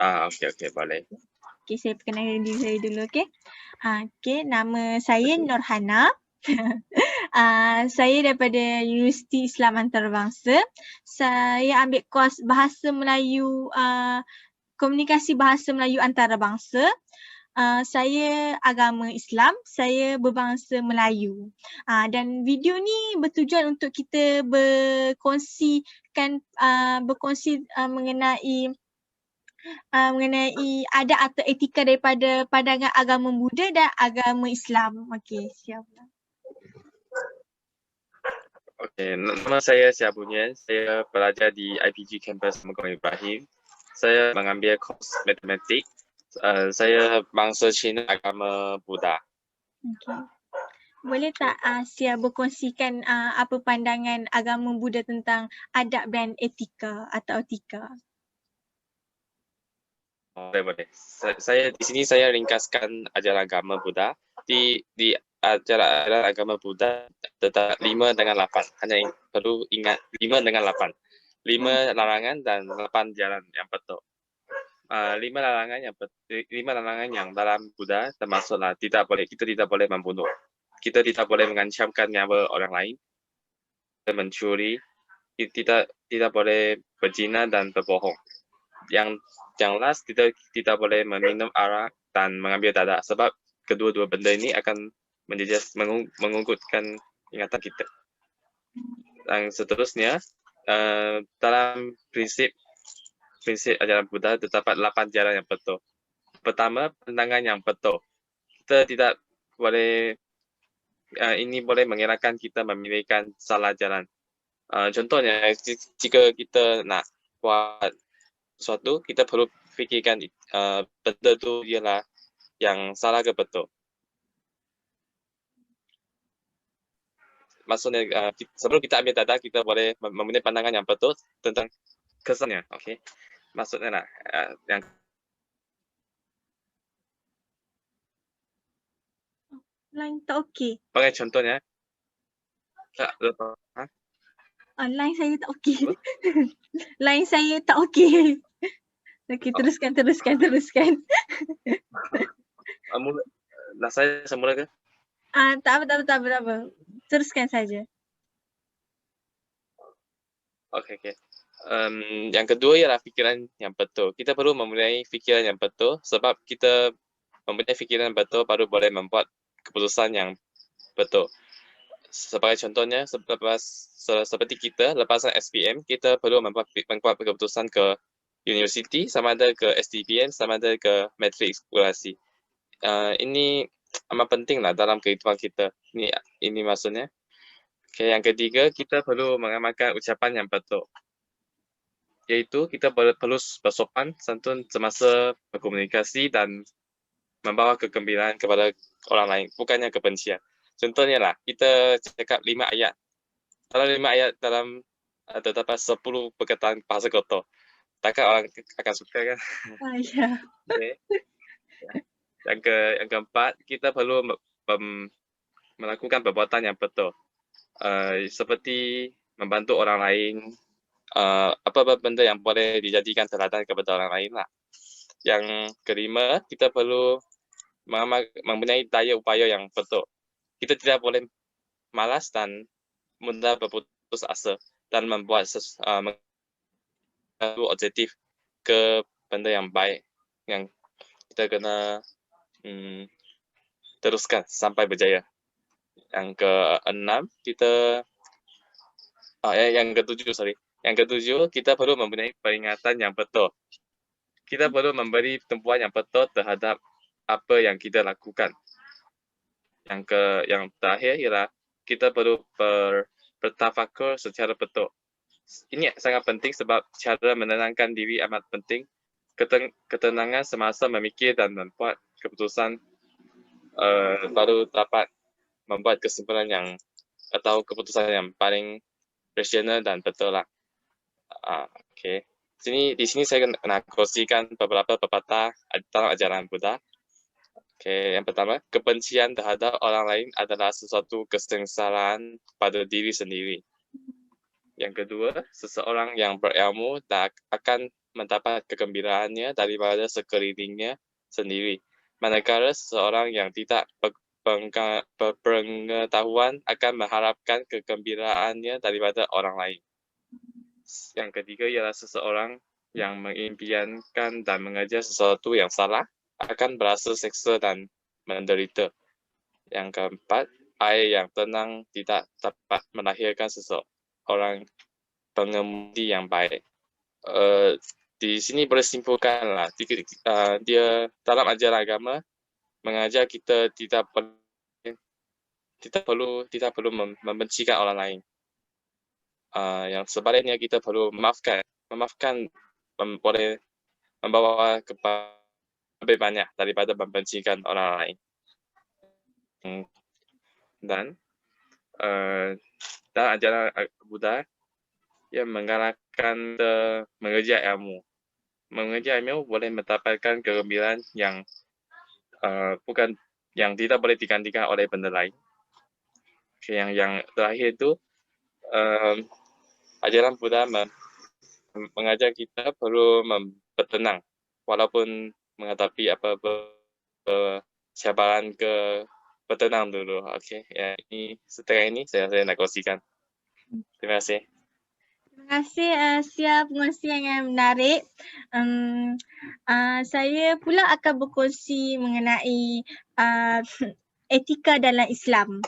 Okey, boleh. Okey, saya perkenalkan diri saya dulu, okey. Okey, nama saya Nurhana. Saya daripada Universiti Islam Antarabangsa. Saya ambil kos Bahasa Melayu, Komunikasi Bahasa Melayu Antarabangsa. Saya agama Islam, saya berbangsa Melayu. Dan video ni bertujuan untuk kita berkongsi mengenai adat atau etika daripada pandangan agama Buddha dan agama Islam. Okey, siap. Okey, nama saya Syahbunian. Saya pelajar di IPG Campus Temenggong Ibrahim. Saya mengambil kos matematik. Saya bangsa Cina agama Buddha. Okey. Boleh tak Sia berkongsikan apa pandangan agama Buddha tentang adab dan etika atau etika? Boleh. Saya di sini saya ringkaskan ajaran agama Buddha. Di ajaran agama Buddha terdapat 5 dengan 8. Hanya perlu ingat 5 dengan 8. 5 larangan dan 8 jalan yang betul. 5 larangan yang dalam Buddha termasuklah kita tidak boleh membunuh. Kita tidak boleh mengancamkan nyawa orang lain, mencuri, tidak boleh berzina dan berbohong. Yang last, kita tidak boleh meminum arak dan mengambil darah sebab kedua-dua benda ini akan mengungkutkan ingatan kita. Dan seterusnya, dalam prinsip ajaran Buddha terdapat 8 jalan yang betul. Pertama, pandangan yang betul. Kita tidak boleh, ini boleh mengelakkan kita memilihkan salah jalan. Contohnya, jika kita nak buat sesuatu, kita perlu fikirkan benda itu ialah yang salah ke betul. Maksudnya, sebelum kita ambil data, kita boleh mempunyai pandangan yang betul tentang kesannya. Okay? Maksudnya lah, yang Line tak okey. sebagai contohnya, Line saya tak okey. Line saya tak okey. Okey, teruskan. Nak saya semula ke? Tak apa. Teruskan saja. Okey. Yang kedua ialah fikiran yang betul. Kita perlu mempunyai fikiran yang betul sebab kita mempunyai fikiran yang betul baru boleh membuat keputusan yang betul. Sebagai contohnya, seperti kita lepasan SPM, kita perlu membuat keputusan ke universiti, sama ada ke STPM, sama ada ke matriks eksplorasi. Ini amat penting lah dalam kehidupan kita. Ini maksudnya. Okay, yang ketiga, kita perlu mengamalkan ucapan yang betul. Iaitu kita perlu bersopan santun semasa berkomunikasi dan membawa kegembiraan kepada orang lain, bukannya kebencian. Contohnya lah, kita cakap 5 ayat. Kalau 5 ayat dalam terdapat 10 perkataan bahasa kotor, takkan orang akan suka kan? Ya. Okay. Yang keempat, kita perlu melakukan perbuatan yang betul. Seperti membantu orang lain, apa benda yang boleh dijadikan teladan kepada orang lain lah. Yang kelima, kita perlu mempunyai daya upaya yang betul. Kita tidak boleh malas dan mudah berputus asa dan membuat objektif ke benda yang baik yang kita kena teruskan sampai berjaya. Yang keenam, yang ketujuh, kita perlu mempunyai peringatan yang betul. Kita perlu memberi tumpuan yang betul terhadap apa yang kita lakukan. Yang terakhir ialah kita perlu bertafakur secara betul. Ini sangat penting sebab cara menenangkan diri amat penting. Ketenangan semasa memikir dan membuat keputusan baru dapat membuat kesimpulan atau keputusan yang paling rasional dan betul lah. Okay. Di sini saya nak kongsikan beberapa pepatah dalam ajaran Buddha. Okay, yang pertama, kebencian terhadap orang lain adalah sesuatu kesengsaraan pada diri sendiri. Yang kedua, seseorang yang berilmu tak akan mendapat kegembiraannya daripada sekelilingnya sendiri. Manakala seseorang yang tidak berpengetahuan akan mengharapkan kegembiraannya daripada orang lain. Yang ketiga ialah seseorang yang mengimpiankan dan mengajar sesuatu yang salah akan berasa seksa dan menderita. Yang keempat, air yang tenang tidak dapat melahirkan seseorang pengemudi yang baik. Di sini boleh simpulkanlah, dia dalam ajaran agama mengajar kita tidak perlu membencikan orang lain. Yang sebaliknya kita perlu memaafkan boleh membawa kepada lebih banyak daripada membencikan orang lain. Dan dalam ajaran Buddha, ia menggalakkan mengejar ilmu. Mengejar ilmu boleh mendapatkan kegembiraan yang tidak boleh digantikan oleh benda lain. Okay, yang terakhir itu ajaran Buddha mengajar kita perlu bertenang walaupun menghadapi cabaran bertenang dulu. Okay, ya, ini setengah ini saya nak kongsikan. Terima kasih. Terima kasih Sia pengongsian yang menarik. Saya pula akan berkongsi mengenai etika dalam Islam.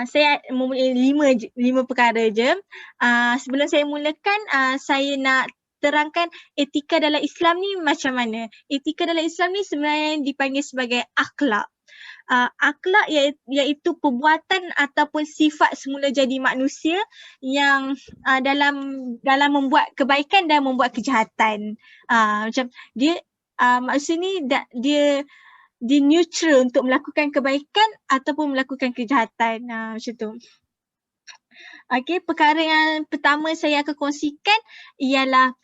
Saya mempunyai 5 perkara je. Sebelum saya mulakan, saya nak terangkan etika dalam Islam ni macam mana. Etika dalam Islam ni sebenarnya dipanggil sebagai akhlak. Akhlak iaitu perbuatan ataupun sifat semula jadi manusia yang dalam membuat kebaikan dan membuat kejahatan. Macam dia maksud ni dia neutral untuk melakukan kebaikan ataupun melakukan kejahatan. Macam tu. Okey, perkara yang pertama saya akan kongsikan ialah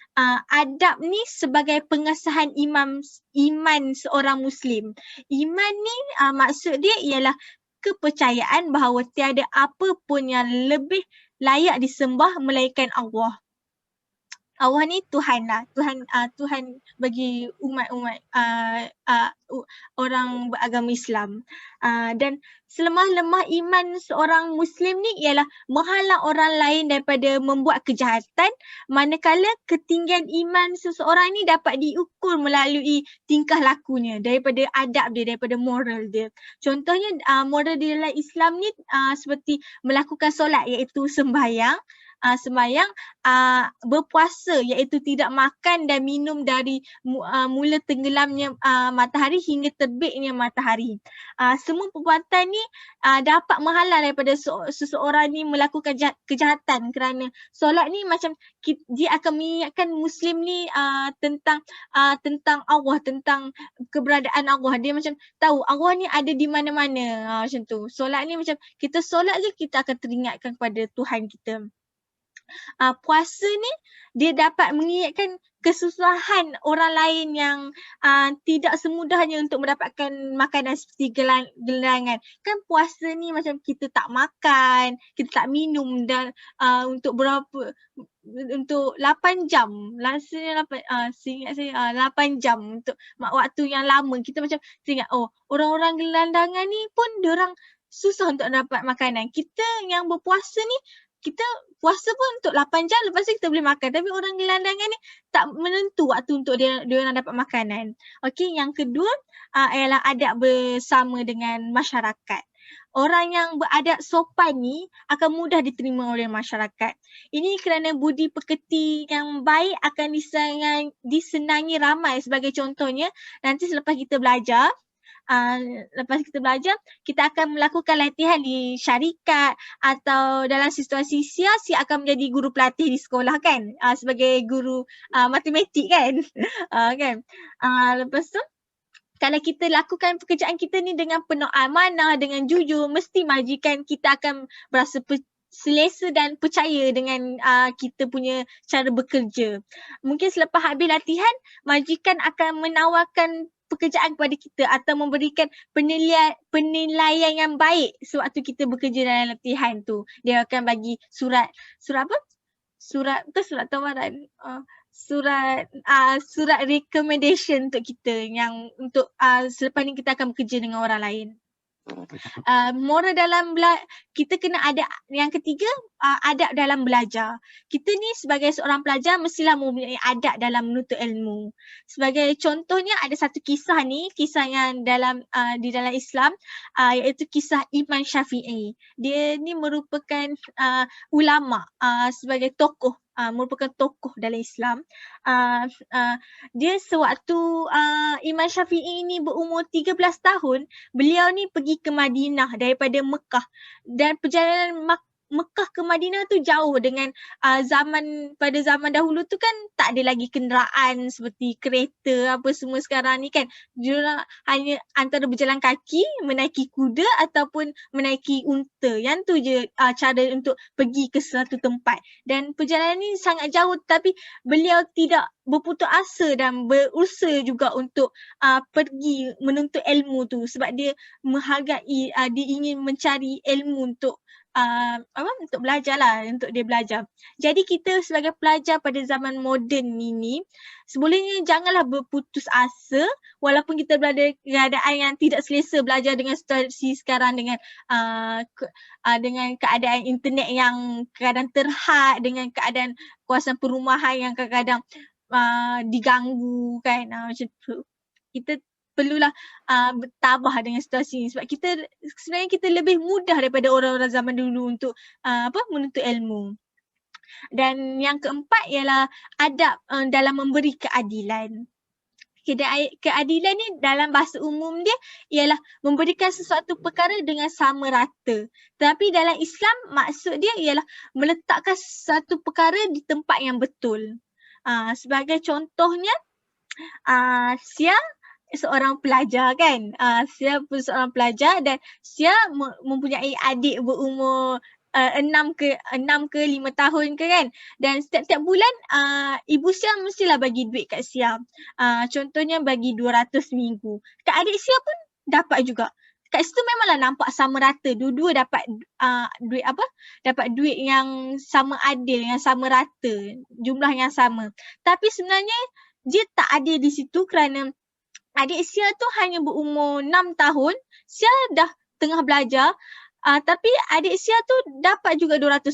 adab ni sebagai pengesahan iman seorang Muslim. Iman ni maksud dia ialah kepercayaan bahawa tiada apa pun yang lebih layak disembah melainkan Allah. Allah ni Tuhan lah, Tuhan bagi umat-umat orang beragama Islam. Dan selemah-lemah iman seorang Muslim ni ialah menghalang orang lain daripada membuat kejahatan, manakala ketinggian iman seseorang ni dapat diukur melalui tingkah lakunya, daripada adab dia, daripada moral dia. Contohnya moral di dalam Islam ni seperti melakukan solat iaitu sembahyang, berpuasa iaitu tidak makan dan minum dari mula tenggelamnya matahari hingga terbitnya matahari. Semua perbuatan ni dapat menghalang daripada seseorang ni melakukan kejahatan, kerana solat ni macam dia akan mengingatkan Muslim ni tentang Allah, tentang keberadaan Allah. Dia macam tahu Allah ni ada di mana-mana, macam tu. Solat ni macam kita solat je kita akan teringatkan kepada Tuhan kita. Puasa ni dia dapat mengingatkan kesusahan orang lain yang tidak semudahnya untuk mendapatkan makanan seperti gelangan. Kan puasa ni macam kita tak makan, kita tak minum dan untuk 8 jam. Rasanya seingat saya 8 jam untuk waktu yang lama. Kita macam teringat orang-orang gelandangan ni pun diorang susah untuk dapat makanan. Kita yang berpuasa ni kita puasa pun untuk 8 jam, lepas tu kita boleh makan. Tapi orang gelandangan ni tak menentu waktu untuk dia orang dapat makanan. Okey, yang kedua ialah adab bersama dengan masyarakat. Orang yang beradab sopan ni akan mudah diterima oleh masyarakat. Ini kerana budi pekerti yang baik akan disenangi ramai. Sebagai contohnya, nanti selepas kita belajar, kita akan melakukan latihan di syarikat atau dalam situasi Sia akan menjadi guru pelatih di sekolah kan, sebagai guru matematik kan. Kan. Lepas tu kalau kita lakukan pekerjaan kita ni dengan penuh amanah, dengan jujur, mesti majikan kita akan berasa selesa dan percaya dengan kita punya cara bekerja. Mungkin selepas habis latihan, majikan akan menawarkan pekerjaan kepada kita atau memberikan penilaian yang baik sewaktu kita bekerja dalam latihan tu. Dia akan bagi surat apa? bukan surat tawaran, surat recommendation untuk kita yang untuk selepas ni kita akan bekerja dengan orang lain. Moral dalam kita kena ada yang ketiga, adab dalam belajar. Kita ni sebagai seorang pelajar mestilah mempunyai adab dalam menuntut ilmu. Sebagai contohnya ada satu kisah ni, kisah yang di dalam Islam, iaitu kisah Imam Syafi'i. Dia ni merupakan ulama, sebagai tokoh, merupakan tokoh dalam Islam. Dia sewaktu Imam Syafi'i ni berumur 13 tahun, beliau ni pergi ke Madinah daripada Mekah, dan perjalanan Mekah ke Madinah tu jauh dengan pada zaman dahulu tu kan tak ada lagi kenderaan seperti kereta apa semua sekarang ni kan. Diorang hanya antara berjalan kaki, menaiki kuda ataupun menaiki unta. Yang tu je cara untuk pergi ke suatu tempat. Dan perjalanan ni sangat jauh, tapi beliau tidak berputus asa dan berusaha juga untuk pergi menuntut ilmu tu, sebab dia menghargai, dia ingin mencari ilmu untuk untuk belajar lah, untuk dia belajar. Jadi kita sebagai pelajar pada zaman moden ini, sebolehnya janganlah berputus asa walaupun kita berada keadaan yang tidak selesa belajar dengan situasi sekarang, dengan keadaan internet yang kadang terhad, dengan keadaan kawasan perumahan yang kadang-kadang diganggu kan, macam tu. Kita perlulah bertabah dengan situasi ini, sebab sebenarnya kita lebih mudah daripada orang-orang zaman dulu untuk menuntut ilmu. Dan yang keempat ialah adab dalam memberi keadilan. Keadilan ni dalam bahasa umum dia ialah memberikan sesuatu perkara dengan sama rata. Tapi dalam Islam maksud dia ialah meletakkan sesuatu perkara di tempat yang betul. Sebagai contohnya, Sia seorang pelajar kan, Sia seorang pelajar dan Sia mempunyai adik berumur 6 ke 5 tahun ke kan, dan setiap bulan ibu Sia mestilah bagi duit kat Sia, contohnya bagi 200 seminggu. Kat adik Sia pun dapat juga. Kat situ memanglah nampak sama rata, dua-dua dapat dapat duit yang sama adil, yang sama rata, jumlah yang sama. Tapi sebenarnya dia tak adil di situ kerana adik Sia tu hanya berumur 6 tahun, Sia dah tengah belajar, tapi adik Sia tu dapat juga 200.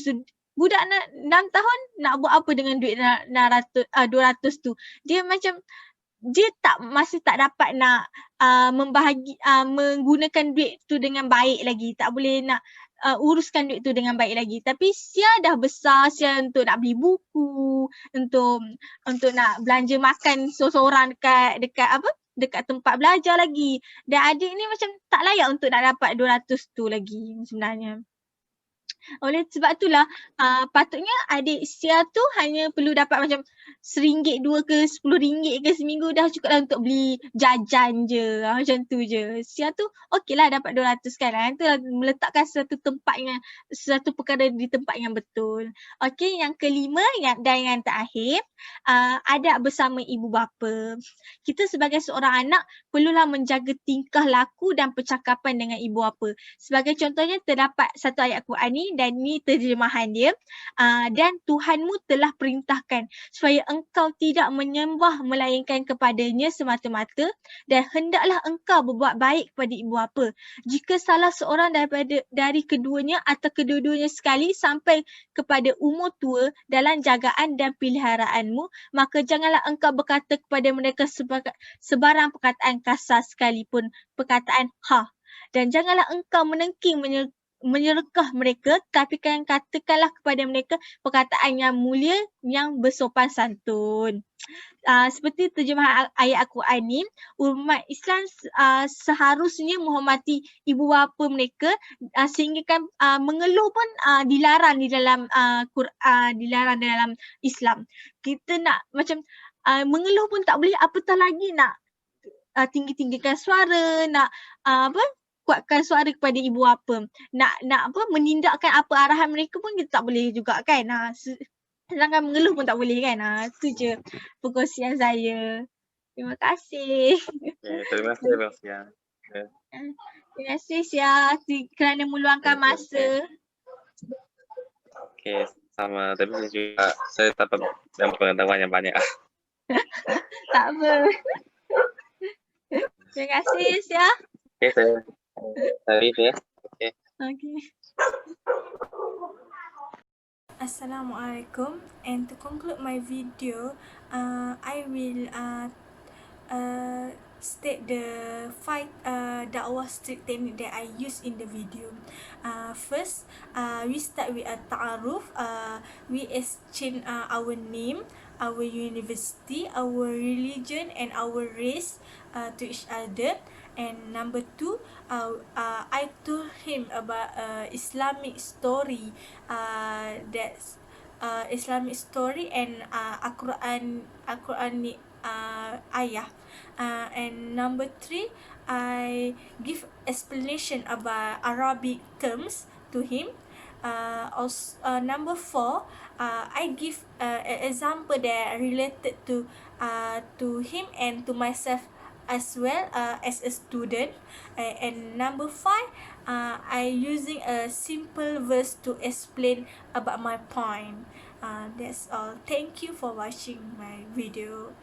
Budak 6 tahun nak buat apa dengan duit 200 tu? Dia macam, dia masih tak dapat nak menggunakan duit tu dengan baik lagi. Tak boleh nak uruskan duit tu dengan baik lagi. Tapi Sia dah besar, Sia untuk nak beli buku, untuk nak belanja makan seorang-seorang dekat tempat belajar lagi. Dan adik ni macam tak layak untuk nak dapat 200 tu lagi sebenarnya. Oleh sebab itulah patutnya adik Sia tu hanya perlu dapat macam RM1, RM2 ke RM10 ke seminggu dah cukup lah untuk beli jajan je, macam tu je. Sia tu okey lah dapat 200 kan, itu meletakkan satu perkara di tempat yang betul. Okey, yang kelima dan yang terakhir, adab bersama ibu bapa. Kita sebagai seorang anak perlulah menjaga tingkah laku dan percakapan dengan ibu bapa. Sebagai contohnya terdapat satu ayat Quran ni, dan ni terjemahan dia, dan Tuhanmu telah perintahkan supaya engkau tidak menyembah melainkan kepadanya semata-mata, dan hendaklah engkau berbuat baik kepada ibu bapa. Jika salah seorang dari keduanya atau kedua-duanya sekali sampai kepada umur tua dalam jagaan dan peliharaanmu, maka janganlah engkau berkata kepada mereka sebarang perkataan kasar sekalipun perkataan dan janganlah engkau menengking menyerekah mereka, tapi katakanlah kepada mereka perkataan yang mulia yang bersopan santun. Seperti terjemahan ayat Al-Quran ni, umat Islam seharusnya menghormati ibu bapa mereka, sehingga kan mengeluh pun dilarang di dalam dilarang dalam Islam. Kita nak macam mengeluh pun tak boleh, apatah lagi nak tinggi-tinggikan suara, nak kuatkan suara kepada ibu bapa, nak menindakkan apa arahan mereka pun kita tak boleh juga kan. Sedangkan mengeluh pun tak boleh kan. Itu je perkongsian saya. Terima kasih. Terima kasih Abang Sia. Terima kasih Sia kerana meluangkan masa. Okey, sama, tapi saya dapat pengetahuan yang banyak. Tak apa. Terima kasih Sia. Oke, saya leave ya. Oke. Okay. Assalamualaikum, and to conclude my video, I will state the 5 dakwah street technique that I use in the video. First, we start with a ta'aruf. We exchange our name, our university, our religion, and our race to each other. And number 2, I told him about Islamic story, that's Islamic story and Al-Quranic ayah. And number 3, I give explanation about Arabic terms to him. Also, number 4, I give an example that related to him and to myself as well as a student. And number 5, I using a simple verse to explain about my point. That's all. Thank you for watching my video.